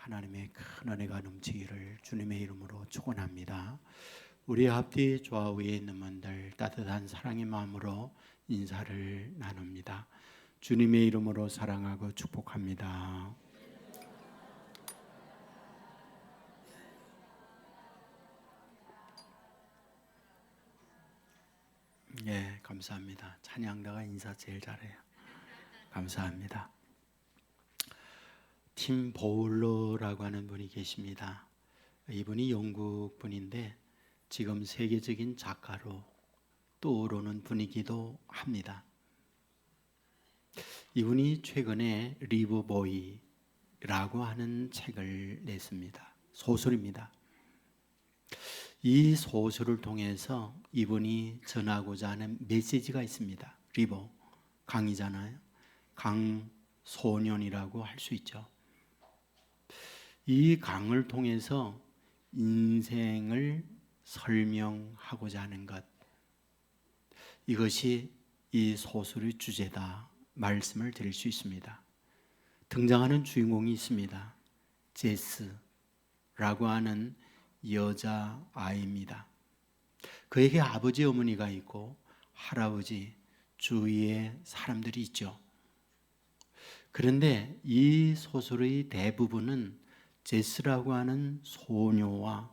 하나님의 큰 은혜가 넘치기를 주님의 이름으로 축원합니다. 우리 앞뒤 좌우에 있는 분들 따뜻한 사랑의 마음으로 인사를 나눕니다. 주님의 이름으로 사랑하고 축복합니다. 예, 감사합니다. 찬양가가 인사 제일 잘해요. 감사합니다. 팀 보울러라고 하는 분이 계십니다. 이분이 영국 분인데 지금 세계적인 작가로 떠오르는 분이기도 합니다. 이분이 최근에 리브보이라고 하는 책을 냈습니다. 소설입니다. 이 소설을 통해서 이분이 전하고자 하는 메시지가 있습니다. 리버, 강이잖아요. 강소년이라고 할 수 있죠. 이 강을 통해서 인생을 설명하고자 하는 것, 이것이 이 소설의 주제다 말씀을 드릴 수 있습니다. 등장하는 주인공이 있습니다. 제스라고 하는 여자아이입니다. 그에게 아버지 어머니가 있고 할아버지 주위에 사람들이 있죠. 그런데 이 소설의 대부분은 제스라고 하는 소녀와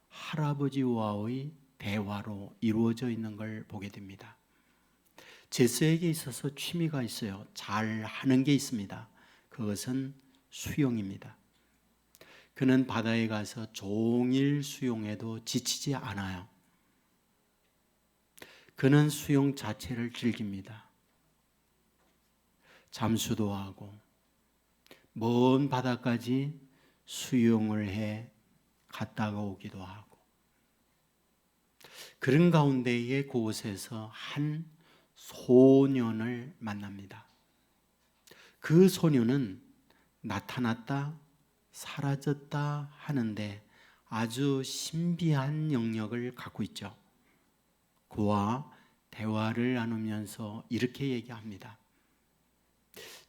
할아버지와의 대화로 이루어져 있는 걸 보게 됩니다. 제스에게 있어서 취미가 있어요. 잘 하는 게 있습니다. 그것은 수영입니다. 그는 바다에 가서 종일 수영해도 지치지 않아요. 그는 수영 자체를 즐깁니다. 잠수도 하고 먼 바다까지 수영을 해 갔다가 오기도 하고, 그런 가운데에 그곳에서 한 소년을 만납니다. 그 소년은 나타났다 사라졌다 하는데 아주 신비한 영역을 갖고 있죠. 그와 대화를 나누면서 이렇게 얘기합니다.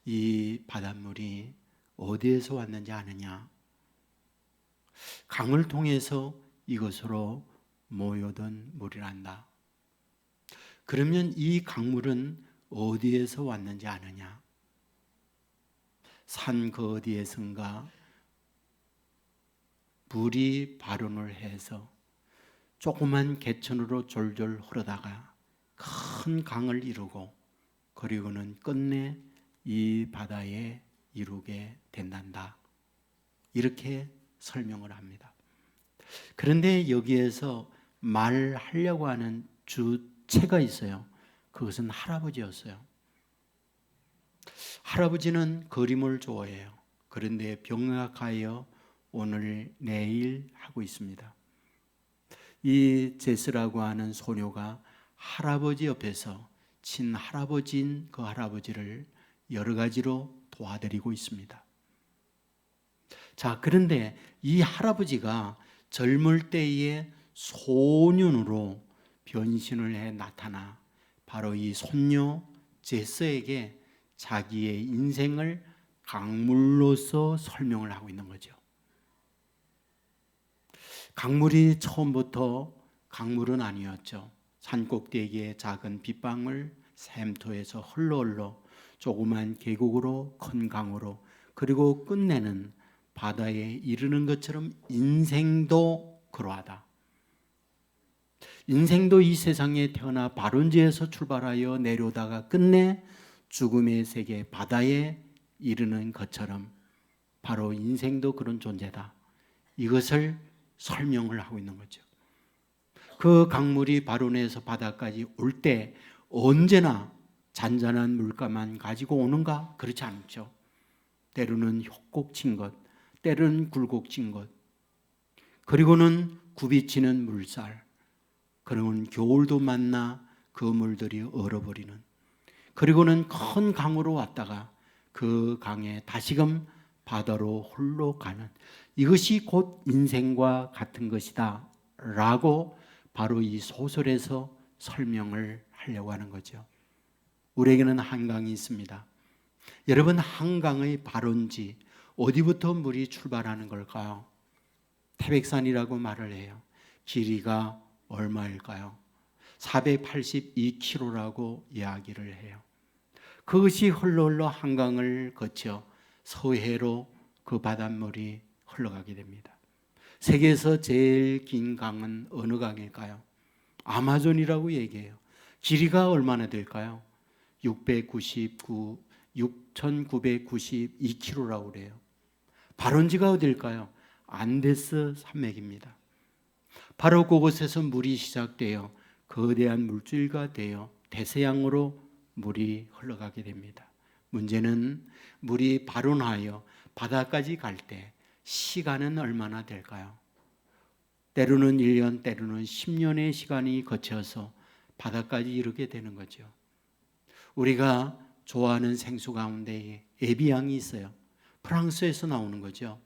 이 바닷물이 어디에서 왔는지 아느냐? 강을 통해서 이것으로 모여든 물이란다. 그러면 이 강물은 어디에서 왔는지 아느냐? 산 그 어디에선가 물이 발원을 해서 조그만 개천으로 졸졸 흐르다가 큰 강을 이루고 그리고는 끝내 이 바다에 이루게 된단다. 이렇게 설명을 합니다. 그런데 여기에서 말하려고 하는 주체가 있어요. 그것은 할아버지였어요. 할아버지는 그림을 좋아해요. 그런데 병약하여 오늘 내일 하고 있습니다. 이 제스라고 하는 소녀가 할아버지 옆에서 친할아버지인 그 할아버지를 여러 가지로 도와드리고 있습니다. 자, 그런데 이 할아버지가 젊을 때의 소년으로 변신을 해 나타나 바로 이 손녀 제스에게 자기의 인생을 강물로서 설명을 하고 있는 거죠. 강물이 처음부터 강물은 아니었죠. 산꼭대기에 작은 빗방울, 샘터에서 흘러 조그만 계곡으로 큰 강으로, 그리고 끝내는 바다에 이르는 것처럼 인생도 그러하다. 인생도 이 세상에 태어나 발원지에서 출발하여 내려오다가 끝내 죽음의 세계 바다에 이르는 것처럼 바로 인생도 그런 존재다. 이것을 설명을 하고 있는 거죠. 그 강물이 발원해서 바다까지 올 때 언제나 잔잔한 물감만 가지고 오는가? 그렇지 않죠. 때로는 협곡친 것, 때로는 굴곡진 것, 그리고는 굽이치는 물살, 그리고는 겨울도 만나 그 물들이 얼어버리는, 그리고는 큰 강으로 왔다가 그 강에 다시금 바다로 홀로 가는, 이것이 곧 인생과 같은 것이다 라고 바로 이 소설에서 설명을 하려고 하는 거죠. 우리에게는 한강이 있습니다. 여러분, 한강의 발원지, 어디부터 물이 출발하는 걸까요? 태백산이라고 말을 해요. 길이가 얼마일까요? 482km라고 이야기를 해요. 그것이 흘러 한강을 거쳐 서해로 그 바닷물이 흘러가게 됩니다. 세계에서 제일 긴 강은 어느 강일까요? 아마존이라고 얘기해요. 길이가 얼마나 될까요? 6,992km라고 그래요. 발원지가 어딜까요? 안데스 산맥입니다. 바로 그곳에서 물이 시작되어 거대한 물줄기가 되어 대서양으로 물이 흘러가게 됩니다. 문제는 물이 발원하여 바다까지 갈 때 시간은 얼마나 될까요? 때로는 1년, 때로는 10년의 시간이 거쳐서 바다까지 이르게 되는 거죠. 우리가 좋아하는 생수 가운데 에비앙이 있어요. 프랑스에서 나오는 거죠.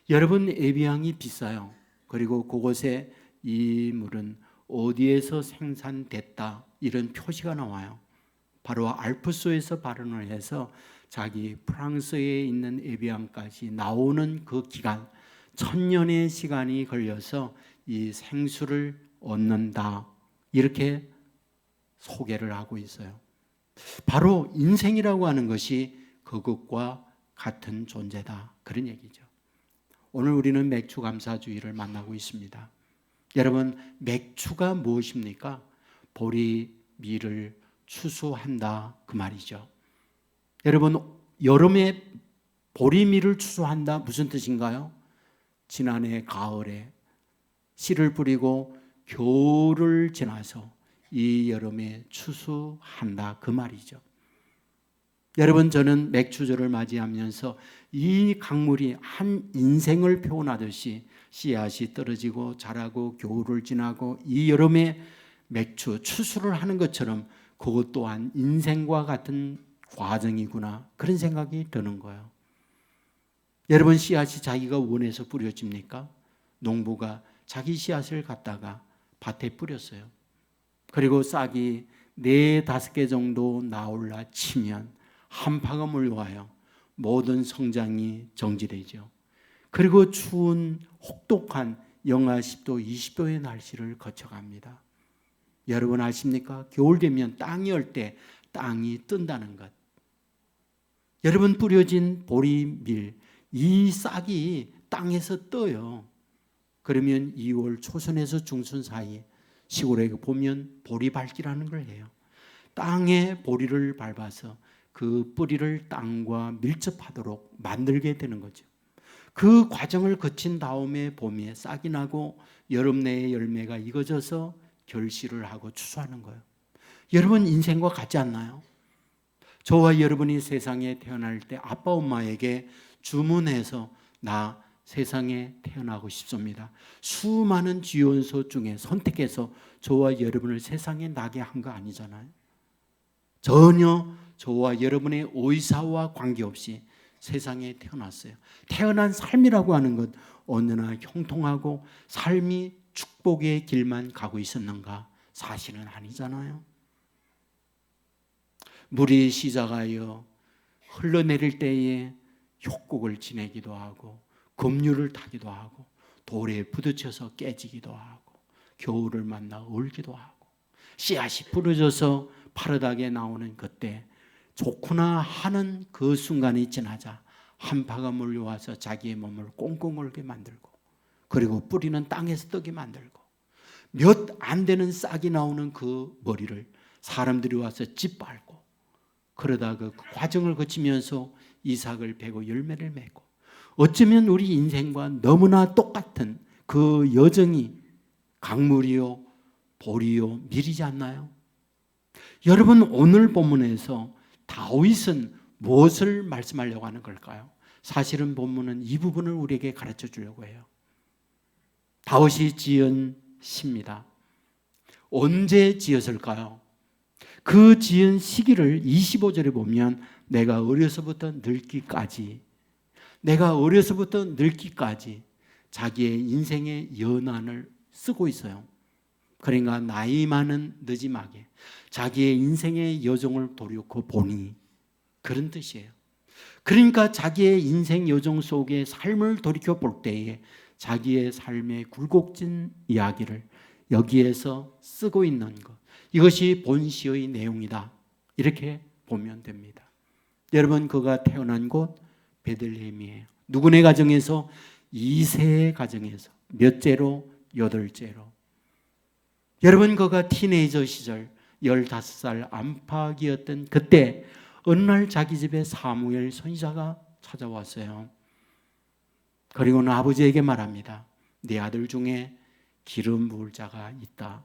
여러분, 에비앙이 비싸요. 그리고 그곳에 이 물은 어디에서 생산됐다 이런 표시가 나와요. 바로 알프스에서 발원을 해서 자기 프랑스에 있는 에비앙까지 나오는 그 기간 1000년의 시간이 걸려서 이 생수를 얻는다 이렇게 소개를 하고 있어요. 바로 인생이라고 하는 것이 그것과 같은 존재다 그런 얘기죠. 오늘 우리는 맥주 감사주의를 만나고 있습니다. 여러분, 맥주가 무엇입니까? 보리미를 추수한다 그 말이죠. 여러분, 여름에 보리미를 추수한다 무슨 뜻인가요? 지난해 가을에 씨를 뿌리고 겨울을 지나서 이 여름에 추수한다 그 말이죠. 여러분, 저는 맥주절을 맞이하면서 이 강물이 한 인생을 표현하듯이 씨앗이 떨어지고 자라고 겨울을 지나고 이 여름에 맥주 추수를 하는 것처럼 그것 또한 인생과 같은 과정이구나 그런 생각이 드는 거예요. 여러분, 씨앗이 자기가 원해서 뿌려집니까? 농부가 자기 씨앗을 갖다가 밭에 뿌렸어요. 그리고 싹이 4-5개 정도 나올라 치면 한파가 몰려와요. 모든 성장이 정지되죠. 그리고 추운 혹독한 영하 10도, 20도의 날씨를 거쳐갑니다. 여러분 아십니까? 겨울 되면 땅이 얼 때 땅이 뜬다는 것. 여러분, 뿌려진 보리밀, 이 싹이 땅에서 떠요. 그러면 2월 초순에서 중순 사이 시골에 보면 보리밟기라는 걸 해요. 땅에 보리를 밟아서 그 뿌리를 땅과 밀접하도록 만들게 되는 거죠. 그 과정을 거친 다음에 봄에 싹이 나고 여름 내에 열매가 익어져서 결실을 하고 추수하는 거예요. 여러분, 인생과 같지 않나요? 저와 여러분이 세상에 태어날 때 아빠 엄마에게 주문해서 나 세상에 태어나고 싶습니다. 수많은 지원서 중에 선택해서 저와 여러분을 세상에 나게 한 거 아니잖아요. 전혀 저와 여러분의 의사와 관계없이 세상에 태어났어요. 태어난 삶이라고 하는 것 어느 날 형통하고 삶이 축복의 길만 가고 있었는가? 사실은 아니잖아요. 물이 시작하여 흘러내릴 때에 협곡을 지내기도 하고 급류를 타기도 하고 돌에 부딪혀서 깨지기도 하고 겨울을 만나 울기도 하고 씨앗이 부러져서 파릇하게 나오는 그때 좋구나 하는 그 순간이 지나자 한파가 몰려와서 자기의 몸을 꽁꽁 얼게 만들고 그리고 뿌리는 땅에서 뜨게 만들고 몇 안 되는 싹이 나오는 그 머리를 사람들이 와서 짓밟고 그러다 그 과정을 거치면서 이삭을 베고 열매를 맺고 어쩌면 우리 인생과 너무나 똑같은 그 여정이 강물이요 보리요 밀이지 않나요? 여러분, 오늘 본문에서 다윗은 무엇을 말씀하려고 하는 걸까요? 사실은 본문은 이 부분을 우리에게 가르쳐 주려고 해요. 다윗이 지은 시입니다. 언제 지었을까요? 그 지은 시기를 25절에 보면 내가 어려서부터 늙기까지 자기의 인생의 연한을 쓰고 있어요. 그러니까 나이 많은 늦지막에 자기의 인생의 여정을 돌이켜 보니 그런 뜻이에요. 그러니까 자기의 인생 여정 속에 삶을 돌이켜 볼 때에 자기의 삶의 굴곡진 이야기를 여기에서 쓰고 있는 것, 이것이 본시의 내용이다, 이렇게 보면 됩니다. 여러분, 그가 태어난 곳 베들레헴이에요. 누구네 가정에서? 이세의 가정에서. 몇째로? 8째로. 여러분, 그가 티네이저 시절 15살 안팎이었던 그때 어느 날 자기 집에 사무엘 선지자가 찾아왔어요. 그리고는 아버지에게 말합니다. 네 아들 중에 기름 부을 자가 있다.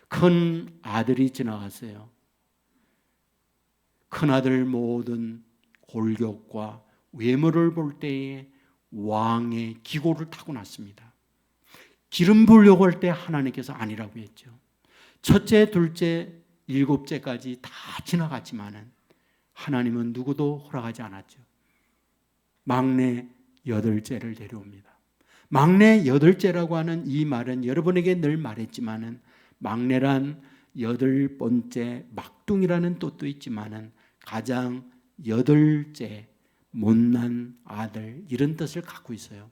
큰 아들이 지나갔어요. 큰 아들 모든 골격과 외모를 볼 때에 왕의 기고를 타고났습니다. 기름 부으려고 할 때 하나님께서 아니라고 했죠. 첫째, 둘째, 7째까지 다 지나갔지만은 하나님은 누구도 허락하지 않았죠. 막내 8째를 데려옵니다. 막내 8째라고 하는 이 말은 여러분에게 늘 말했지만은 막내란 8번째 막둥이라는 뜻도 있지만은 가장 8째 못난 아들, 이런 뜻을 갖고 있어요.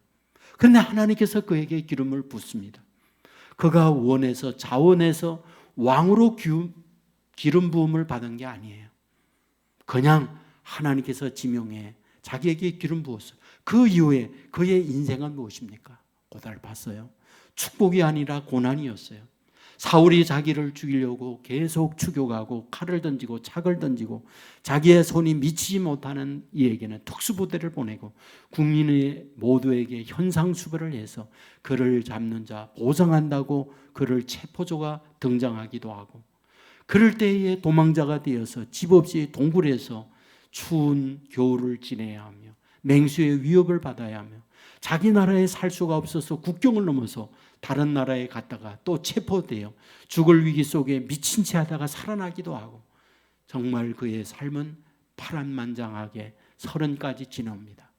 그런데 하나님께서 그에게 기름을 붓습니다. 그가 원해서 자원해서 왕으로 기름 부음을 받은 게 아니에요. 그냥 하나님께서 지명해 자기에게 기름 부었어요. 그 이후에 그의 인생은 무엇입니까? 고달팠어요. 축복이 아니라 고난이었어요. 사울이 자기를 죽이려고 계속 추격하고 칼을 던지고 착을 던지고 자기의 손이 미치지 못하는 이에게는 특수부대를 보내고 국민의 모두에게 현상수배를 해서 그를 잡는 자 보상한다고 그를 체포조가 등장하기도 하고, 그럴 때에 도망자가 되어서 집 없이 동굴에서 추운 겨울을 지내야 하며 맹수의 위협을 받아야 하며 자기 나라에 살 수가 없어서 국경을 넘어서 다른 나라에 갔다가 또 체포되어 죽을 위기 속에 미친 채 하다가 살아나기도 하고, 정말 그의 삶은 파란만장하게 30까지 지나옵니다.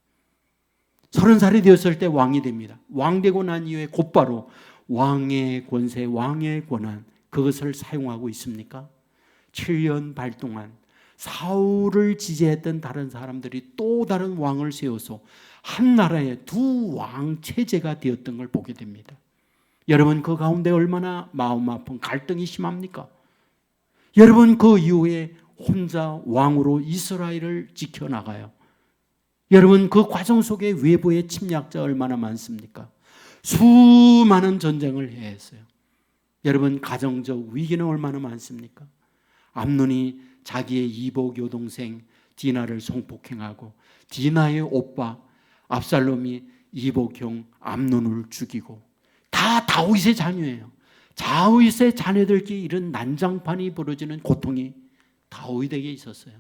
30살이 되었을 때 왕이 됩니다. 왕 되고 난 이후에 곧바로 왕의 권세, 왕의 권한, 그것을 사용하고 있습니까? 7년 반 동안 사울을 지지했던 다른 사람들이 또 다른 왕을 세워서 한 나라의 두 왕 체제가 되었던 걸 보게 됩니다. 여러분, 그 가운데 얼마나 마음 아픈 갈등이 심합니까? 여러분, 그 이후에 혼자 왕으로 이스라엘을 지켜나가요. 여러분, 그 과정 속에 외부의 침략자 얼마나 많습니까? 수많은 전쟁을 해야 했어요. 여러분, 가정적 위기는 얼마나 많습니까? 암논이 자기의 이복 여동생 디나를 성폭행하고 디나의 오빠 압살롬이 이복형 암논을 죽이고, 다 다윗의 자녀예요. 다윗의 자녀들끼리 이런 난장판이 벌어지는 고통이 다윗에게 있었어요.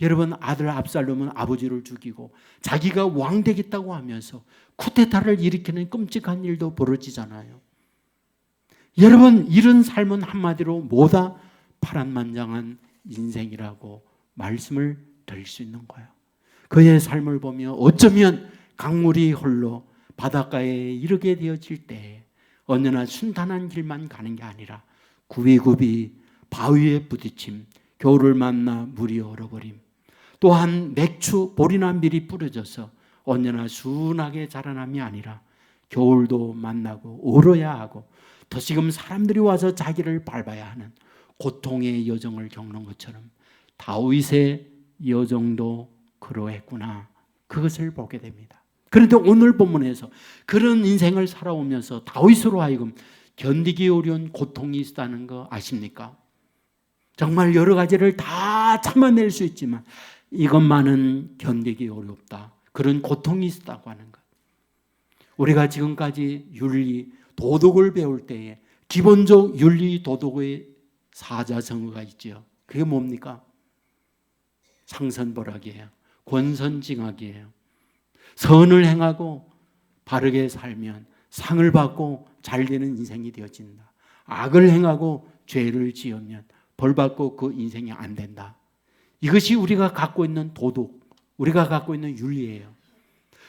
여러분, 아들 압살롬은 아버지를 죽이고 자기가 왕 되겠다고 하면서 쿠데타를 일으키는 끔찍한 일도 벌어지잖아요. 여러분, 이런 삶은 한마디로 뭐다? 파란만장한 인생이라고 말씀을 드릴 수 있는 거예요. 그의 삶을 보며 어쩌면 강물이 홀로 바닷가에 이르게 되어질 때 언제나 순탄한 길만 가는 게 아니라 굽이굽이 바위에 부딪힘, 겨울을 만나 물이 얼어버림, 또한 맥주, 볼이나 밀이 뿌려져서 언제나 순하게 자라남이 아니라 겨울도 만나고 얼어야 하고 다시금 사람들이 와서 자기를 밟아야 하는 고통의 여정을 겪는 것처럼 다윗의 여정도 그러했구나, 그것을 보게 됩니다. 그런데 오늘 본문에서 그런 인생을 살아오면서 다윗으로 하여금 견디기 어려운 고통이 있다는 거 아십니까? 정말 여러 가지를 다 참아낼 수 있지만 이것만은 견디기 어렵다, 그런 고통이 있다고 하는 것. 우리가 지금까지 윤리, 도덕을 배울 때에 기본적 윤리, 도덕의 사자성어가 있죠. 그게 뭡니까? 상선벌학이에요. 권선징악이에요. 선을 행하고 바르게 살면 상을 받고 잘되는 인생이 되어진다. 악을 행하고 죄를 지으면 벌 받고 그 인생이 안 된다. 이것이 우리가 갖고 있는 도덕, 우리가 갖고 있는 윤리예요.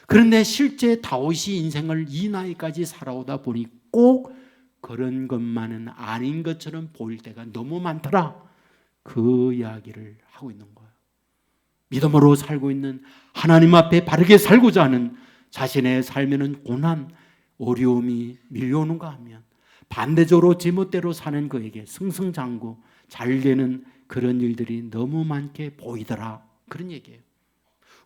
그런데 실제 다윗이 인생을 이 나이까지 살아오다 보니 꼭 그런 것만은 아닌 것처럼 보일 때가 너무 많더라, 그 이야기를 하고 있는 거예요. 믿음으로 살고 있는, 하나님 앞에 바르게 살고자 하는 자신의 삶에는 고난, 어려움이 밀려오는가 하면 반대적으로 제멋대로 사는 그에게 승승장구 잘 되는 그런 일들이 너무 많게 보이더라, 그런 얘기예요.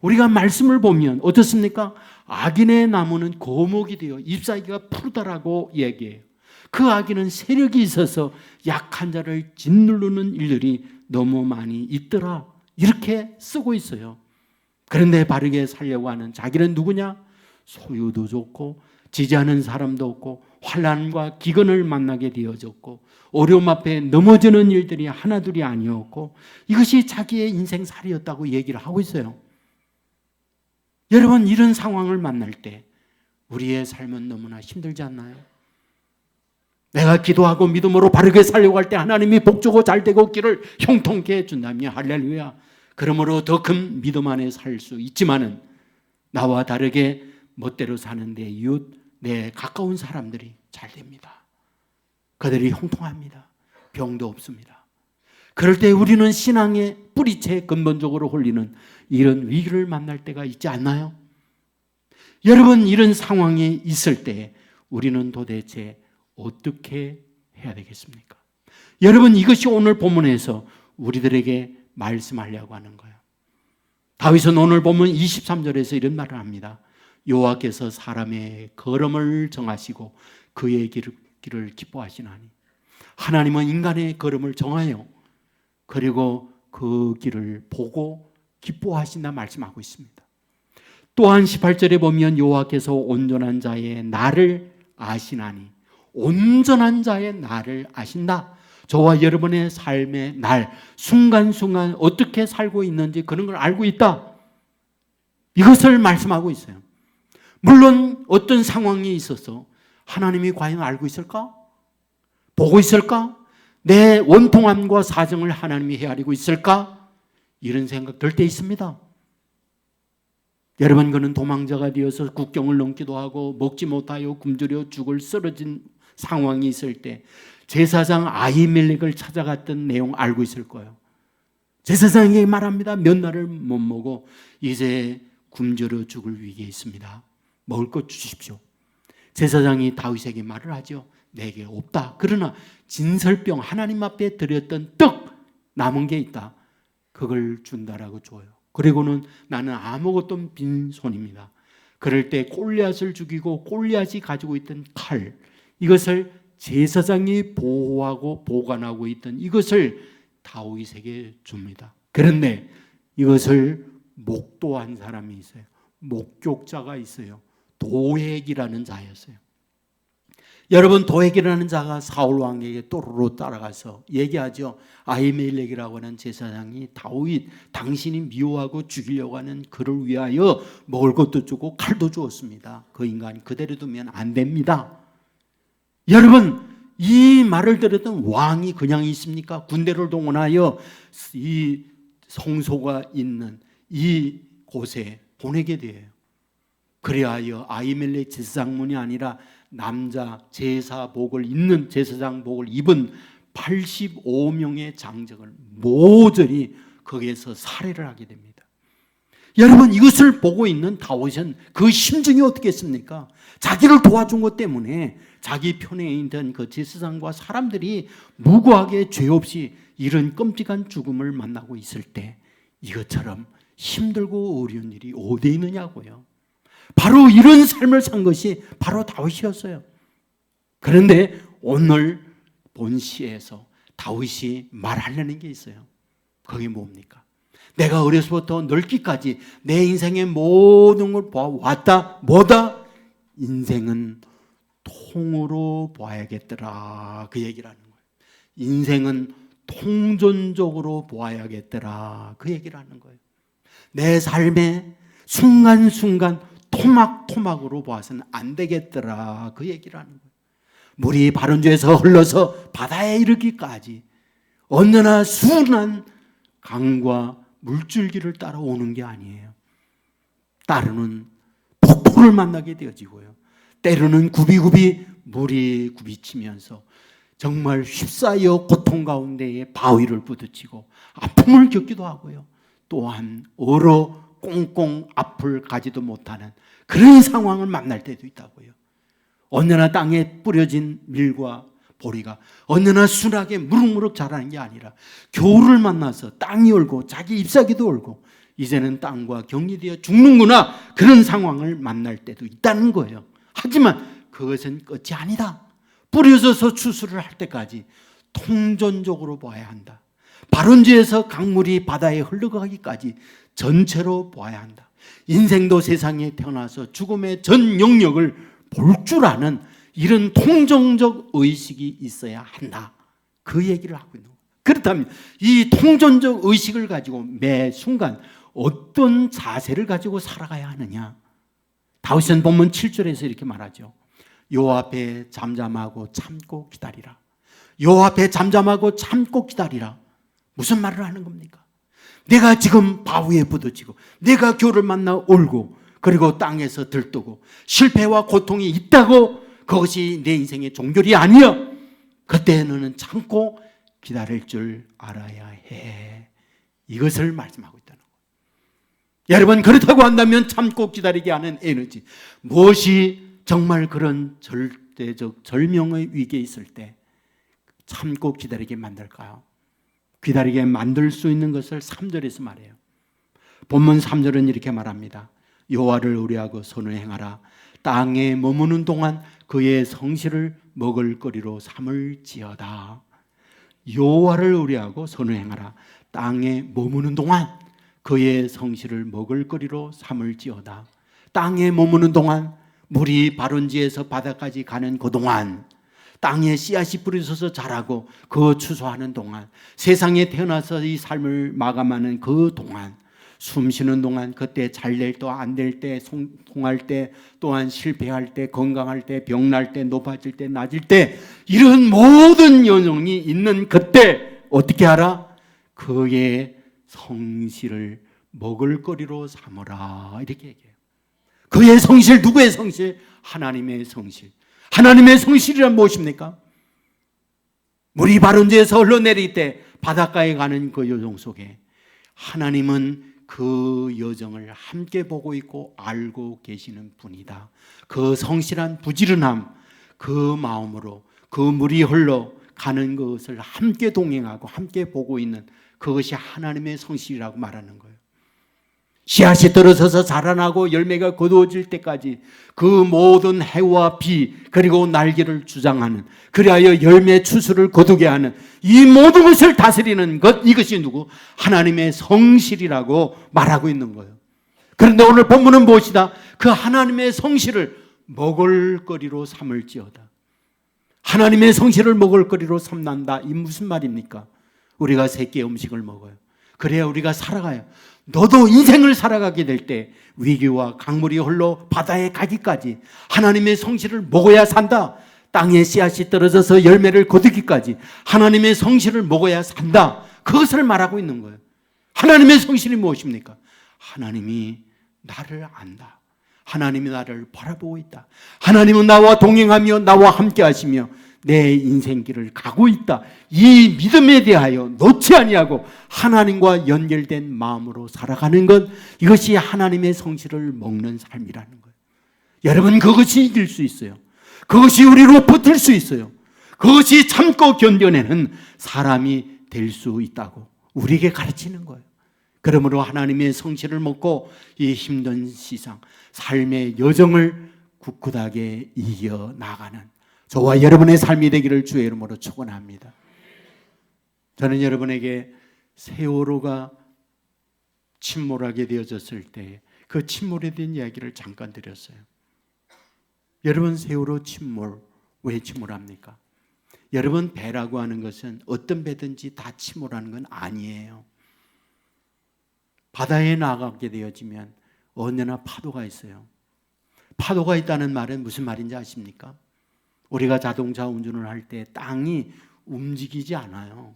우리가 말씀을 보면 어떻습니까? 악인의 나무는 거목이 되어 잎사귀가 푸르다라고 얘기해요. 그 악인은 세력이 있어서 약한 자를 짓누르는 일들이 너무 많이 있더라, 이렇게 쓰고 있어요. 그런데 바르게 살려고 하는 자기는 누구냐? 소유도 좋고 지지하는 사람도 없고 환난과 기근을 만나게 되어졌고 어려움 앞에 넘어지는 일들이 하나둘이 아니었고 이것이 자기의 인생살이었다고 얘기를 하고 있어요. 여러분, 이런 상황을 만날 때 우리의 삶은 너무나 힘들지 않나요? 내가 기도하고 믿음으로 바르게 살려고 할 때 하나님이 복주고 잘되고 길을 형통케 해준다면 할렐루야. 그러므로 더 큰 믿음 안에 살 수 있지만은 나와 다르게 멋대로 사는 내 이웃, 내 가까운 사람들이 잘 됩니다. 그들이 형통합니다. 병도 없습니다. 그럴 때 우리는 신앙의 뿌리채 근본적으로 홀리는 이런 위기를 만날 때가 있지 않나요? 여러분, 이런 상황에 있을 때 우리는 도대체 어떻게 해야 되겠습니까? 여러분, 이것이 오늘 본문에서 우리들에게 말씀하려고 하는 거예요. 다윗은 오늘 본문 23절에서 이런 말을 합니다. 여호와께서 사람의 걸음을 정하시고 그의 길을 기뻐하시나니. 하나님은 인간의 걸음을 정하여 그리고 그 길을 보고 기뻐하신다 말씀하고 있습니다. 또한 18절에 보면 여호와께서 온전한 자의 나를 아시나니, 온전한 자의 나를 아신다. 저와 여러분의 삶의 날, 순간순간 어떻게 살고 있는지 그런 걸 알고 있다, 이것을 말씀하고 있어요. 물론 어떤 상황이 있어서 하나님이 과연 알고 있을까? 보고 있을까? 내 원통함과 사정을 하나님이 헤아리고 있을까? 이런 생각 들 때 있습니다. 여러분, 그는 도망자가 되어서 국경을 넘기도 하고 먹지 못하여 굶주려 죽을 쓰러진 상황이 있을 때 제사장 아히멜렉을 찾아갔던 내용 알고 있을 거예요. 제사장에게 말합니다. 몇 날을 못 먹어 이제 굶주려 죽을 위기에 있습니다. 먹을 것 주십시오. 제사장이 다윗에게 말을 하죠. 내게 없다. 그러나 진설병, 하나님 앞에 드렸던 떡 남은 게 있다. 그걸 준다라고 줘요. 그리고는 나는 아무것도 빈손입니다. 그럴 때 골리앗을 죽이고 골리앗이 가지고 있던 칼, 이것을 제사장이 보호하고 보관하고 있던 이것을 다윗에게 줍니다. 그런데 이것을 목도한 사람이 있어요. 목격자가 있어요. 도액이라는 자였어요. 여러분, 도액이라는 자가 사울 왕에게 또르르 따라가서 얘기하죠. 아히멜렉이라고 하는 제사장이 다윗, 당신이 미워하고 죽이려고 하는 그를 위하여 먹을 것도 주고 칼도 주었습니다. 그 인간 그대로 두면 안 됩니다. 여러분, 이 말을 들었던 왕이 그냥 있습니까? 군대를 동원하여 이 성소가 있는 이 곳에 보내게 돼요. 그리하여 아히멜렉 제사장만이 아니라 남자 제사복을 입는, 제사장복을 입은 85명의 장정을 모조리 거기에서 살해를 하게 됩니다. 여러분, 이것을 보고 있는 다윗은 그 심정이 어떻겠습니까? 자기를 도와준 것 때문에 자기 편에 있던 그 제사장과 사람들이 무고하게 죄 없이 이런 끔찍한 죽음을 만나고 있을 때 이것처럼 힘들고 어려운 일이 어디 있느냐고요. 바로 이런 삶을 산 것이 바로 다윗이었어요. 그런데 오늘 본시에서 다윗이 말하려는 게 있어요. 그게 뭡니까? 내가 어려서부터 늙기까지 내 인생의 모든 걸 보아왔다. 뭐다? 인생은 통으로 보아야겠더라, 그 얘기를 하는 거예요. 인생은 통전적으로 보아야겠더라, 그 얘기를 하는 거예요. 내 삶의 순간순간 토막토막으로 보아서는 안 되겠더라, 그 얘기를 하는 거예요. 물이 바른지에서 흘러서 바다에 이르기까지 언제나 순한 강과 물줄기를 따라오는 게 아니에요. 때로는 폭포를 만나게 되어지고요. 때로는 굽이굽이 물이 굽이치면서 정말 휩싸여 고통 가운데에 바위를 부딪히고 아픔을 겪기도 하고요. 또한 얼어 꽁꽁 앞을 가지도 못하는 그런 상황을 만날 때도 있다고요. 언제나 땅에 뿌려진 밀과 보리가 언제나 순하게 무럭무럭 자라는 게 아니라 겨울을 만나서 땅이 얼고 자기 잎사귀도 얼고 이제는 땅과 격리되어 죽는구나, 그런 상황을 만날 때도 있다는 거예요. 하지만 그것은 끝이 아니다. 뿌려져서 추수를 할 때까지 통전적으로 봐야 한다. 발원지에서 강물이 바다에 흘러가기까지 전체로 봐야 한다. 인생도 세상에 태어나서 죽음의 전 영역을 볼 줄 아는 이런 통전적 의식이 있어야 한다. 그 얘기를 하고 있는 거예요. 그렇다면 이 통전적 의식을 가지고 매 순간 어떤 자세를 가지고 살아가야 하느냐. 다윗은 본문 7절에서 이렇게 말하죠. 여호와 앞에 잠잠하고 참고 기다리라. 여호와 앞에 잠잠하고 참고 기다리라. 무슨 말을 하는 겁니까? 내가 지금 바위에 부딪히고 내가 겨울을 만나 울고 그리고 땅에서 들뜨고 실패와 고통이 있다고 그것이 내 인생의 종결이 아니야. 그때 너는 참고 기다릴 줄 알아야 해. 이것을 말씀하고 있다는 거예요. 여러분, 그렇다고 한다면 참고 기다리게 하는 에너지, 무엇이 정말 그런 절대적 절명의 위기에 있을 때 참고 기다리게 만들까요? 기다리게 만들 수 있는 것을 3절에서 말해요. 본문 3절은 이렇게 말합니다. 여호와를 의뢰하고 선을 행하라. 땅에 머무는 동안 그의 성실을 먹을거리로 삼을지어다. 여호와를 의뢰하고 선을 행하라. 땅에 머무는 동안 그의 성실을 먹을거리로 삼을지어다. 땅에 머무는 동안, 물이 발원지에서 바다까지 가는 그 동안, 땅에 씨앗이 뿌려져서 자라고 그 추수하는 동안, 세상에 태어나서 이 삶을 마감하는 그 동안, 숨 쉬는 동안, 그때 잘 될 때, 안 될 때, 통할 때, 또한 실패할 때, 건강할 때, 병날 때, 높아질 때, 낮을 때, 이런 모든 여정이 있는 그때 어떻게 하라? 그의 성실을 먹을거리로 삼으라. 이렇게 얘기해요. 그의 성실, 누구의 성실? 하나님의 성실. 하나님의 성실이란 무엇입니까? 물이 발원지에서 흘러내릴 때 바닷가에 가는 그 여정 속에 하나님은 그 여정을 함께 보고 있고 알고 계시는 분이다. 그 성실한 부지런함, 그 마음으로 그 물이 흘러가는 것을 함께 동행하고 함께 보고 있는 그것이 하나님의 성실이라고 말하는 거예요. 씨앗이 떨어져서 자라나고 열매가 거두어질 때까지 그 모든 해와 비 그리고 날개를 주장하는, 그리하여 열매 추수를 거두게 하는 이 모든 것을 다스리는 것, 이것이 누구? 하나님의 성실이라고 말하고 있는 거예요. 그런데 오늘 본문은 무엇이다? 그 하나님의 성실을 먹을거리로 삼을지어다. 하나님의 성실을 먹을거리로 삼는다. 이 무슨 말입니까? 우리가 세 끼의 음식을 먹어요. 그래야 우리가 살아가요. 너도 인생을 살아가게 될 때 위기와 강물이 흘러 바다에 가기까지 하나님의 성실을 먹어야 산다. 땅에 씨앗이 떨어져서 열매를 거두기까지 하나님의 성실을 먹어야 산다. 그것을 말하고 있는 거예요. 하나님의 성실이 무엇입니까? 하나님이 나를 안다. 하나님이 나를 바라보고 있다. 하나님은 나와 동행하며 나와 함께 하시며 내 인생길을 가고 있다. 이 믿음에 대하여 놓지 아니하고 하나님과 연결된 마음으로 살아가는 것, 이것이 하나님의 성실을 먹는 삶이라는 거예요. 여러분, 그것이 이길 수 있어요. 그것이 우리로 버틸 수 있어요. 그것이 참고 견뎌내는 사람이 될 수 있다고 우리에게 가르치는 거예요. 그러므로 하나님의 성실을 먹고 이 힘든 세상, 삶의 여정을 굳굳하게 이겨나가는 저와 여러분의 삶이 되기를 주의 이름으로 축원합니다. 저는 여러분에게 세월호가 침몰하게 되어졌을 때 그 침몰에 대한 이야기를 잠깐 드렸어요. 여러분, 세월호 침몰, 왜 침몰합니까? 여러분, 배라고 하는 것은 어떤 배든지 다 침몰하는 건 아니에요. 바다에 나가게 되어지면 언제나 파도가 있어요. 파도가 있다는 말은 무슨 말인지 아십니까? 우리가 자동차 운전을 할 때 땅이 움직이지 않아요.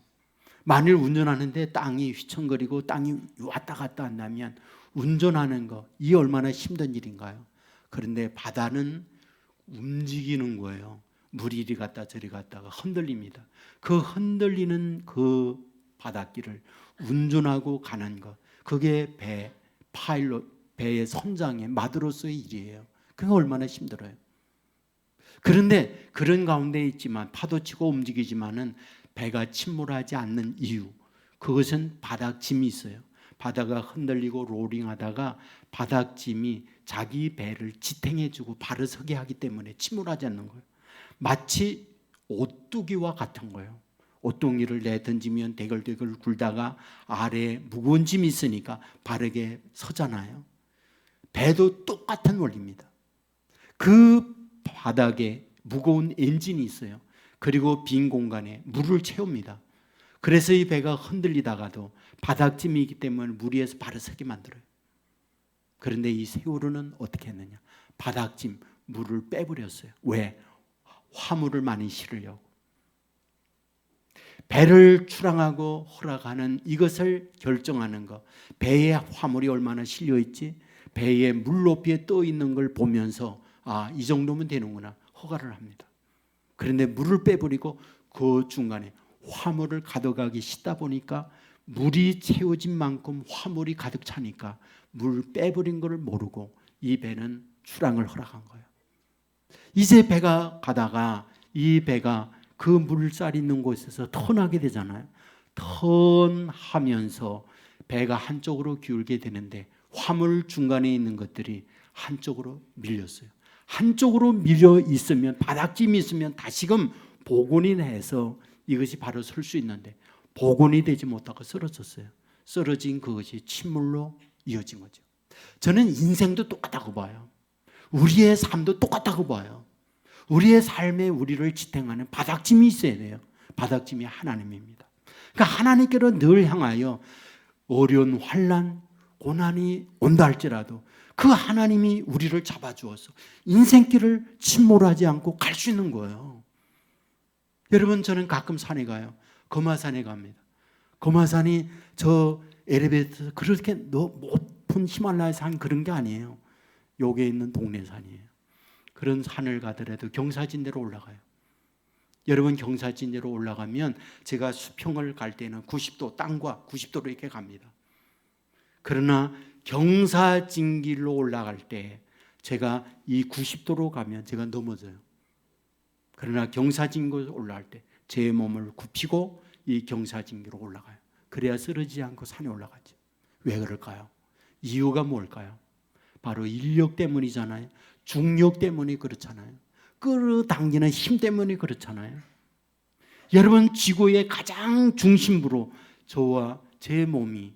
만일 운전하는데 땅이 휘청거리고 땅이 왔다 갔다 한다면 운전하는 거, 이 얼마나 힘든 일인가요? 그런데 바다는 움직이는 거예요. 물이 이리 갔다 저리 갔다가 흔들립니다. 그 흔들리는 그 바닷길을 운전하고 가는 것, 그게 배의 선장의 마드로스의 일이에요. 그게 얼마나 힘들어요. 그런데 그런 가운데 있지만 파도치고 움직이지만은 배가 침몰하지 않는 이유, 그것은 바닥짐이 있어요. 바다가 흔들리고 로링하다가 바닥짐이 자기 배를 지탱해주고 바로 서게 하기 때문에 침몰하지 않는 거예요. 마치 오뚜기와 같은 거예요. 오뚜기를 내던지면 대걸대걸 굴다가 아래에 무거운 짐이 있으니까 바르게 서잖아요. 배도 똑같은 원리입니다. 그 바닥에 무거운 엔진이 있어요. 그리고 빈 공간에 물을 채웁니다. 그래서 이 배가 흔들리다가도 바닥짐이 있기 때문에 물 위에서 바로 서게 만들어요. 그런데 이 세우르는 어떻게 했느냐? 바닥짐, 물을 빼버렸어요. 왜? 화물을 많이 실으려고. 배를 출항하고 허락하는 이것을 결정하는 것. 배에 화물이 얼마나 실려있지? 배에 물 높이에 떠 있는 걸 보면서 이 정도면 되는구나 허가를 합니다. 그런데 물을 빼버리고 그 중간에 화물을 가져가기 쉽다 보니까 물이 채워진 만큼 화물이 가득 차니까 물 빼버린 걸 모르고 이 배는 출항을 허락한 거예요. 이제 배가 가다가 이 배가 그 물살 있는 곳에서 턴하게 되잖아요. 턴하면서 배가 한쪽으로 기울게 되는데 화물 중간에 있는 것들이 한쪽으로 밀렸어요. 한쪽으로 밀려 있으면 바닥짐이 있으면 다시금 복원이 해서 이것이 바로 설 수 있는데 복원이 되지 못하고 쓰러졌어요. 쓰러진 그것이 침몰로 이어진 거죠. 저는 인생도 똑같다고 봐요. 우리의 삶도 똑같다고 봐요. 우리의 삶에 우리를 지탱하는 바닥짐이 있어야 돼요. 바닥짐이 하나님입니다. 그러니까 하나님께로 늘 향하여 어려운 환난, 고난이 온다 할지라도 그 하나님이 우리를 잡아주어서 인생길을 침몰하지 않고 갈 수 있는 거예요. 여러분, 저는 가끔 산에 가요. 거마산에 갑니다. 거마산이 저 엘리베이터에서 그렇게 높은 히말라야 산 그런 게 아니에요. 여기에 있는 동네 산이에요. 그런 산을 가더라도 경사진대로 올라가요. 여러분, 경사진대로 올라가면 제가 수평을 갈 때는 90도, 땅과 90도로 이렇게 갑니다. 그러나 경사진길로 올라갈 때 제가 이 90도로 가면 제가 넘어져요. 그러나 경사진길로 올라갈 때 제 몸을 굽히고 이 경사진길로 올라가요. 그래야 쓰러지지 않고 산에 올라가죠. 왜 그럴까요? 이유가 뭘까요? 바로 인력 때문이잖아요. 중력 때문에 그렇잖아요. 끌어당기는 힘 때문에 그렇잖아요. 여러분, 지구의 가장 중심부로 저와 제 몸이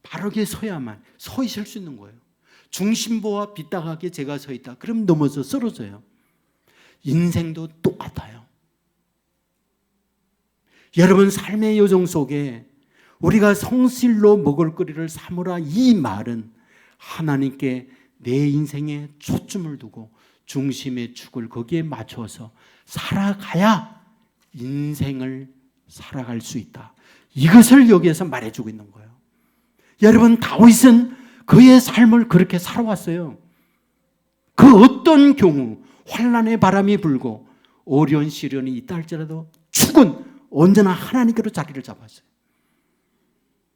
바르게 서야만 서 있을 수 있는 거예요. 중심부와 빗딱하게 제가 서 있다. 그럼 넘어져 쓰러져요. 인생도 똑같아요. 여러분, 삶의 여정 속에 우리가 성실로 먹을거리를 삼으라 이 말은 하나님께 내 인생에 초점을 두고 중심의 축을 거기에 맞춰서 살아가야 인생을 살아갈 수 있다. 이것을 여기에서 말해주고 있는 거예요. 여러분, 다윗은 그의 삶을 그렇게 살아왔어요. 그 어떤 경우 환난의 바람이 불고 어려운 시련이 있다 할지라도 축은 언제나 하나님께로 자리를 잡았어요.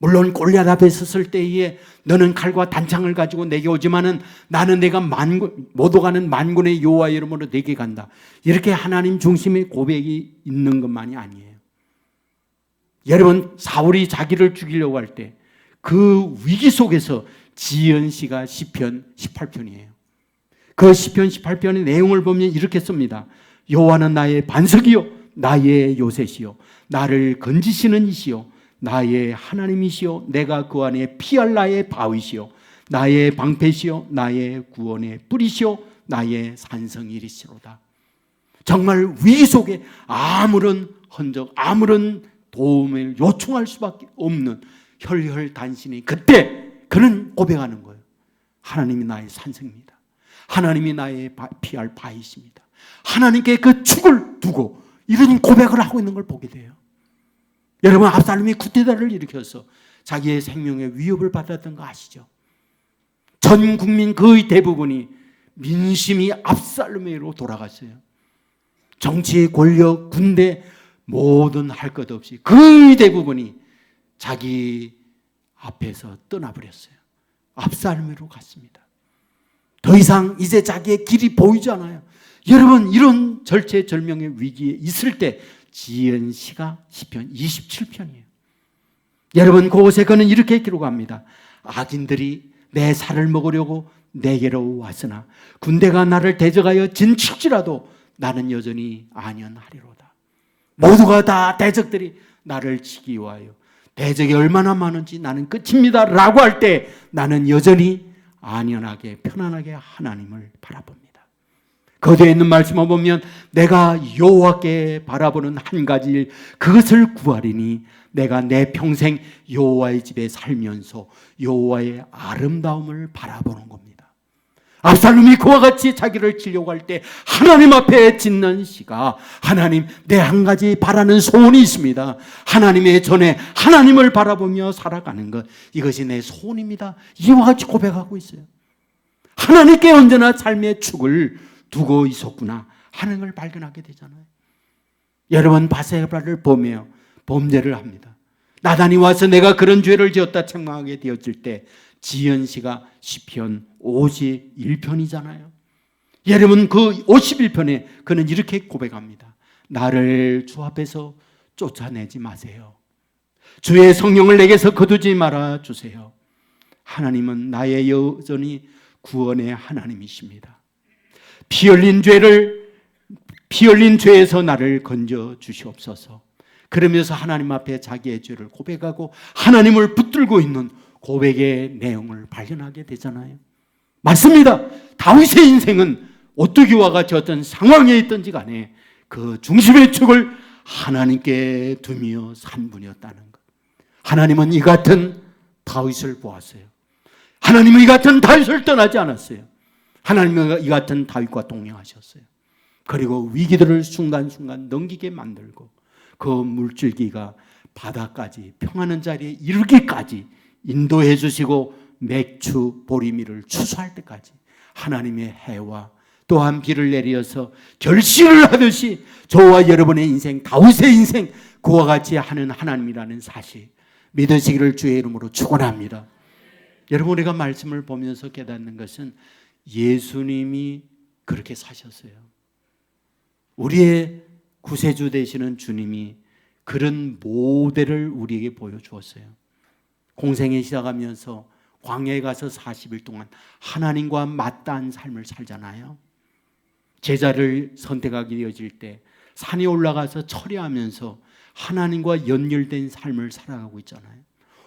물론 골리앗 앞에 섰을 때에 너는 칼과 단창을 가지고 내게 오지만은 나는 내가 못 오가는 만군의 여호와의 이름으로 내게 간다. 이렇게 하나님 중심의 고백이 있는 것만이 아니에요. 여러분, 사울이 자기를 죽이려고 할 때 그 위기 속에서 지은 시가 시편 18편이에요. 그 시편 18편의 내용을 보면 이렇게 씁니다. 여호와는 나의 반석이요 나의 요새시요 나를 건지시는 이시요 나의 하나님이시요 내가 그 안에 피할 나의 바위시요 나의 방패시요 나의 구원의 뿌리시요 나의 산성이시로다. 정말 위기 속에 아무런 흔적, 아무런 도움을 요청할 수밖에 없는 혈혈단신이 그때 그는 고백하는 거예요. 하나님이 나의 산성입니다. 하나님이 나의 피할 바위십니다. 하나님께 그 축을 두고 이런 고백을 하고 있는 걸 보게 돼요. 여러분, 압살롬이 쿠데타를 일으켜서 자기의 생명에 위협을 받았던 거 아시죠? 전 국민 거의 대부분이 민심이 압살롬으로 돌아갔어요. 정치, 권력, 군대 모든 할 것 없이 거의 대부분이 자기 앞에서 떠나버렸어요. 압살롬으로 갔습니다. 더 이상 이제 자기의 길이 보이지 않아요. 여러분, 이런 절체절명의 위기에 있을 때 지은 시가 시편 27편이에요. 여러분, 그곳에 그는 이렇게 기록합니다. 악인들이 내 살을 먹으려고 내게로 왔으나 군대가 나를 대적하여 진칠지라도 나는 여전히 안연하리로다. 모두가 다 대적들이 나를 치기 위하여 대적이 얼마나 많은지 나는 끝입니다 라고 할 때 나는 여전히 안연하게 편안하게 하나님을 바라봅니다. 거기에 있는 말씀을 보면 내가 여호와께 바라보는 한 가지 일, 그것을 구하리니 내가 내 평생 여호와의 집에 살면서 여호와의 아름다움을 바라보는 겁니다. 압살롬이 그와 같이 자기를 치려고 할 때 하나님 앞에 짓는 시가, 하나님, 내 한 가지 바라는 소원이 있습니다. 하나님의 전에 하나님을 바라보며 살아가는 것, 이것이 내 소원입니다. 이와 같이 고백하고 있어요. 하나님께 언제나 삶의 축을 두고 있었구나 하는 걸 발견하게 되잖아요. 여러분, 바세바를 보며 범죄를 합니다. 나단이 와서 내가 그런 죄를 지었다 책망하게 되었을 때 지은 시가 시편 51편이잖아요. 여러분, 그 51편에 그는 이렇게 고백합니다. 나를 주 앞에서 쫓아내지 마세요. 주의 성령을 내게서 거두지 말아 주세요. 하나님은 나의 여전히 구원의 하나님이십니다. 피 흘린 죄에서 나를 건져 주시옵소서. 그러면서 하나님 앞에 자기의 죄를 고백하고 하나님을 붙들고 있는 고백의 내용을 발견하게 되잖아요. 맞습니다. 다윗의 인생은 어떻게 와 같이 어떤 상황에 있든지 간에 그 중심의 축을 하나님께 두며 산 분이었다는 것. 하나님은 이 같은 다윗을 보았어요. 하나님은 이 같은 다윗을 떠나지 않았어요. 하나님은 이 같은 다윗과 동행하셨어요. 그리고 위기들을 순간순간 넘기게 만들고 그 물줄기가 바다까지 평안한 자리에 이르기까지 인도해 주시고 맥추 보리미를 추수할 때까지 하나님의 해와 또한 비를 내리어서 결실을 하듯이 저와 여러분의 인생, 다윗의 인생, 그와 같이 하는 하나님이라는 사실 믿으시기를 주의 이름으로 축원합니다. 여러분, 우리가 말씀을 보면서 깨닫는 것은 예수님이 그렇게 사셨어요. 우리의 구세주 되시는 주님이 그런 모델을 우리에게 보여주었어요. 공생에 시작하면서 광야에 가서 40일 동안 하나님과 맞닿은 삶을 살잖아요. 제자를 선택하게 되어질 때 산에 올라가서 철야하면서 하나님과 연결된 삶을 살아가고 있잖아요.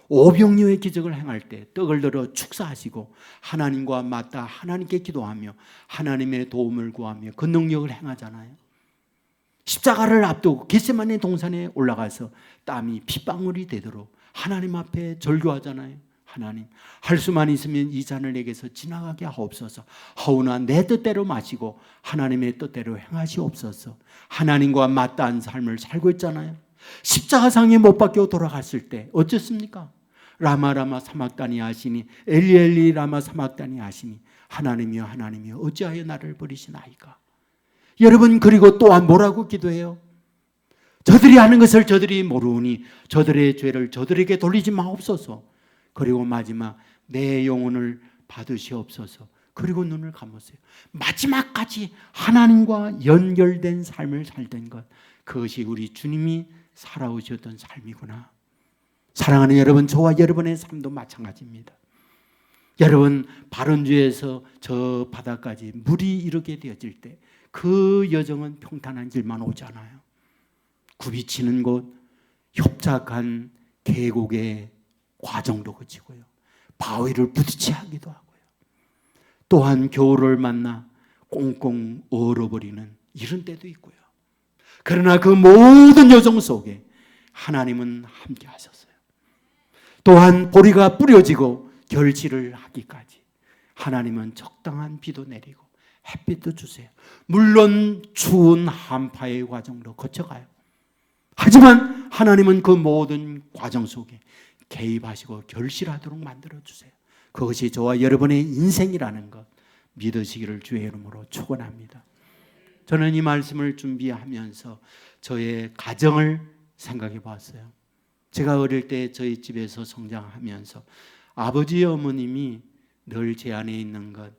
오병이어의 기적을 행할 때 떡을 들어 축사하시고 하나님과 맞닿아 하나님께 기도하며 하나님의 도움을 구하며 그 능력을 행하잖아요. 십자가를 앞두고 겟세마네 동산에 올라가서 땀이 핏방울이 되도록 하나님 앞에 절규하잖아요. 하나님, 할 수만 있으면 이 잔을 내게서 지나가게 하옵소서. 하오나 내 뜻대로 마시고 하나님의 뜻대로 행하시옵소서. 하나님과 맞닿은 삶을 살고 있잖아요. 십자가상에 못 박혀 돌아갔을 때 어쨌습니까? 라마 사막다니 하시니 엘리 라마 사막다니 하시니 하나님이여 하나님이여 어찌하여 나를 버리시나이까. 여러분, 그리고 또한 뭐라고 기도해요? 저들이 하는 것을 저들이 모르니 저들의 죄를 저들에게 돌리지 마옵소서. 그리고 마지막 내 영혼을 받으시옵소서. 그리고 눈을 감으세요. 마지막까지 하나님과 연결된 삶을 살던 것, 그것이 우리 주님이 살아오셨던 삶이구나. 사랑하는 여러분, 저와 여러분의 삶도 마찬가지입니다. 여러분, 바른주에서 저 바다까지 물이 이르게 되어질 때 그 여정은 평탄한 길만 오지 않아요. 굽이치는 곳, 협착한 계곡의 과정도 거치고요. 바위를 부딪혀 하기도 하고요. 또한 겨울을 만나 꽁꽁 얼어버리는 이런 때도 있고요. 그러나 그 모든 여정 속에 하나님은 함께 하셨어요. 또한 보리가 뿌려지고 결실을 하기까지 하나님은 적당한 비도 내리고 햇빛도 주세요. 물론 추운 한파의 과정도 거쳐가요. 하지만 하나님은 그 모든 과정 속에 개입하시고 결실하도록 만들어주세요. 그것이 저와 여러분의 인생이라는 것 믿으시기를 주의 이름으로 축원합니다. 저는 이 말씀을 준비하면서 저의 가정을 생각해 봤어요. 제가 어릴 때 저희 집에서 성장하면서 아버지 어머님이 늘 제 안에 있는 것,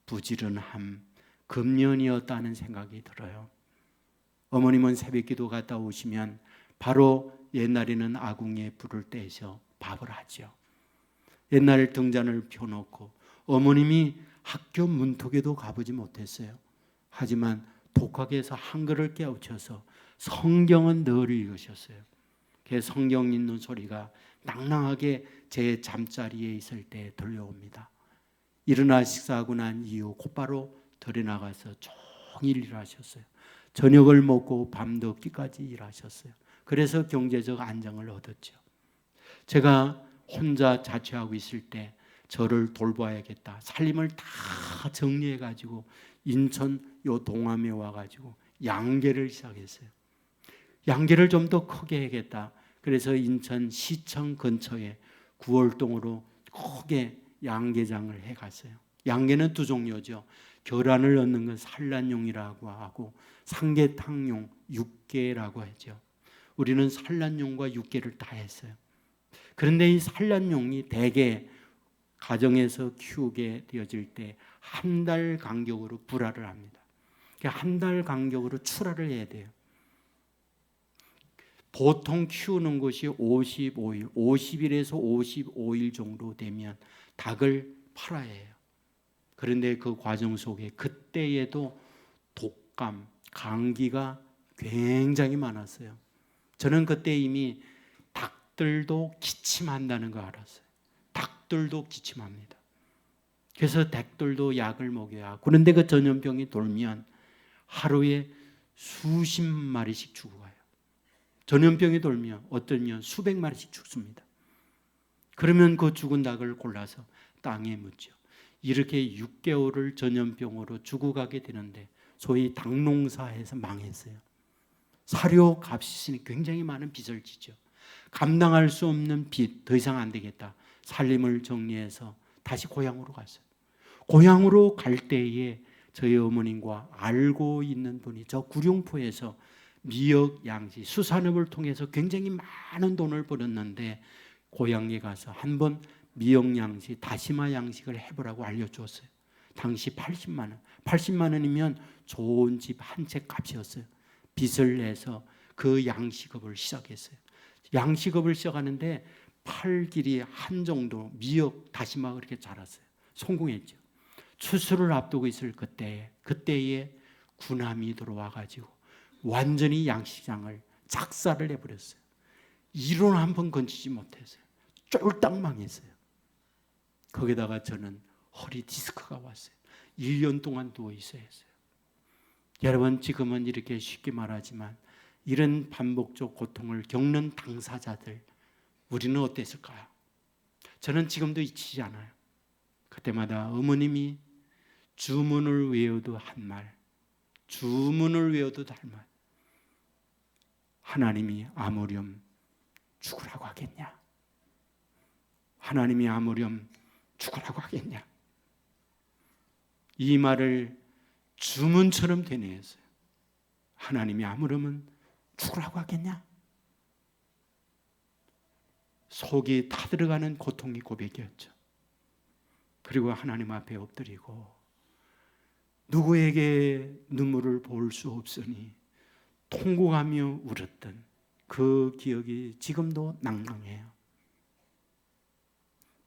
부지런함, 근면이었다는 생각이 들어요. 어머님은 새벽기도 갔다 오시면 바로 옛날에는 아궁이에 불을 떼서 밥을 하죠. 옛날 등잔을 펴놓고 어머님이 학교 문턱에도 가보지 못했어요. 하지만 독학에서 한글을 깨우쳐서 성경은 늘 읽으셨어요. 그 성경 읽는 소리가 낭낭하게 제 잠자리에 있을 때 들려옵니다. 일어나 식사하고 난 이후 곧바로 들에 나가서 종일 일하셨어요. 저녁을 먹고 밤늦게까지 일하셨어요. 그래서 경제적 안정을 얻었죠. 제가 혼자 자취하고 있을 때 저를 돌봐야겠다. 살림을 다 정리해가지고 인천 요 동암에 와가지고 양계를 시작했어요. 양계를 좀 더 크게 해야겠다. 그래서 인천 시청 근처에 9월동으로 크게 양계장을 해갔어요. 양계는 두 종류죠. 계란을 넣는 건 산란용이라고 하고 삼계탕용, 육계라고 하죠. 우리는 산란용과 육계를 다 했어요. 그런데 이 산란용이 대개 가정에서 키우게 되어질 때 한 달 간격으로 불화를 합니다. 한 달 간격으로 출하를 해야 돼요. 보통 키우는 것이 55일, 50일에서 55일 정도 되면 닭을 팔아야 해요. 그런데 그 과정 속에 그때에도 독감, 감기가 굉장히 많았어요. 저는 그때 이미 닭들도 기침한다는 거 알았어요. 닭들도 기침합니다. 그래서 닭들도 약을 먹여야. 그런데 그 전염병이 돌면 하루에 수십 마리씩 죽어가요. 전염병이 돌면 어쩌면 수백 마리씩 죽습니다. 그러면 그 죽은 닭을 골라서 땅에 묻죠. 이렇게 6개월을 전염병으로 죽어가게 되는데 소위 닭농사에서 망했어요. 사료 값이 굉장히 많은 빚을 지죠. 감당할 수 없는 빚, 더 이상 안 되겠다. 살림을 정리해서 다시 고향으로 갔어요. 고향으로 갈 때에 저희 어머님과 알고 있는 분이 저 구룡포에서 미역 양식, 수산업을 통해서 굉장히 많은 돈을 벌었는데 고향에 가서 한번 미역 양식, 다시마 양식을 해보라고 알려주었어요. 당시 80만 원. 80만 원이면 좋은 집 한 채 값이었어요. 빚을 내서 그 양식업을 시작했어요. 양식업을 시작하는데 8길이 한 정도 미역, 다시마가 그렇게 자랐어요. 성공했죠. 추수를 앞두고 있을 그때에 군함이 들어와가지고 완전히 양식장을 작살을 내버렸어요. 이론 한 번 건지지 못했어요. 쫄딱 망했어요. 거기다가 저는 허리 디스크가 왔어요. 1년 동안 누워 있어야 했어요. 여러분, 지금은 이렇게 쉽게 말하지만 이런 반복적 고통을 겪는 당사자들, 우리는 어땠을까요? 저는 지금도 잊히지 않아요. 그때마다 어머님이 주문을 외워도 한 말, 주문을 외워도 할 말, 하나님이 아무렴 죽으라고 하겠냐? 하나님이 아무렴 죽으라고 하겠냐? 이 말을 주문처럼 되뇌었어요. 하나님이 아무렴은 죽으라고 하겠냐? 속이 타들어가는 고통이 고백이었죠. 그리고 하나님 앞에 엎드리고 누구에게 눈물을 볼 수 없으니 통곡하며 울었던 그 기억이 지금도 낭낭해요.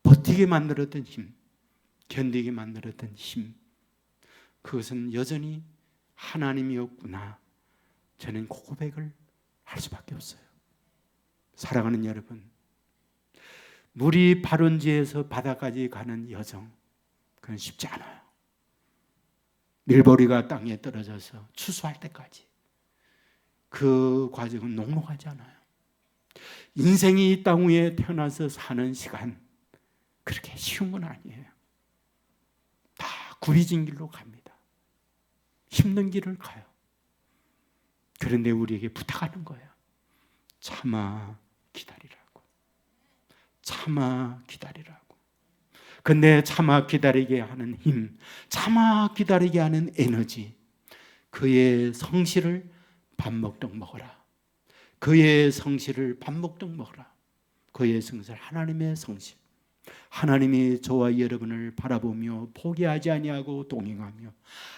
버티게 만들었던 힘, 견디게 만들었던 힘, 그것은 여전히 하나님이었구나. 저는 고백을 할 수밖에 없어요. 사랑하는 여러분, 물이 발원지에서 바다까지 가는 여정, 그건 쉽지 않아요. 밀보리가 땅에 떨어져서 추수할 때까지 그 과정은 녹록하지 않아요. 인생이 이 땅 위에 태어나서 사는 시간, 그렇게 쉬운 건 아니에요. 다 구리진 길로 갑니다. 힘든 길을 가요. 그런데 우리에게 부탁하는 거예요. 참아 기다리라고. 참아 기다리라고. 근데 참아 기다리게 하는 힘, 참아 기다리게 하는 에너지, 그의 성실을 밥 먹듯 먹어라. 그의 성실을 밥 먹듯 먹어라. 그의 성실, 하나님의 성실. 하나님이 저와 여러분을 바라보며 포기하지 아니하고 동행하며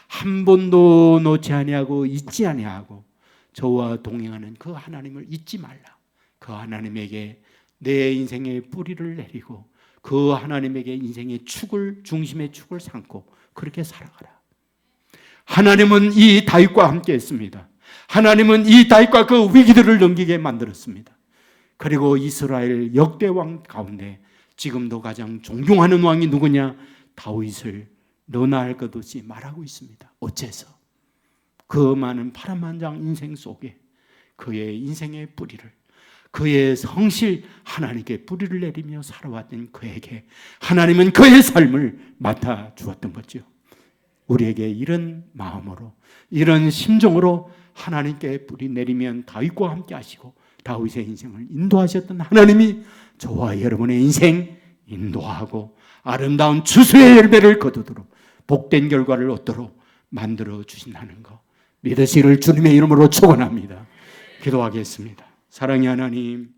한 번도 놓지 아니하고 잊지 아니하고 저와 동행하는 그 하나님을 잊지 말라. 그 하나님에게 내 인생의 뿌리를 내리고 그 하나님에게 인생의 축을, 중심의 축을 삼고 그렇게 살아가라. 하나님은 이 다윗과 함께 했습니다. 하나님은 이 다윗과 그 위기들을 넘기게 만들었습니다. 그리고 이스라엘 역대 왕 가운데 지금도 가장 존경하는 왕이 누구냐? 다윗을 너나 할 것 없이 말하고 있습니다. 어째서? 그 많은 파란만장 인생 속에 그의 인생의 뿌리를, 그의 성실 하나님께 뿌리를 내리며 살아왔던 그에게 하나님은 그의 삶을 맡아 주었던 거죠. 우리에게 이런 마음으로, 이런 심정으로 하나님께 뿌리 내리면 다윗과 함께 하시고 다윗의 인생을 인도하셨던 하나님이 저와 여러분의 인생 인도하고 아름다운 추수의 열매를 거두도록 복된 결과를 얻도록 만들어 주신다는 것 믿으시기를 주님의 이름으로 축원합니다. 기도하겠습니다. 사랑의 하나님,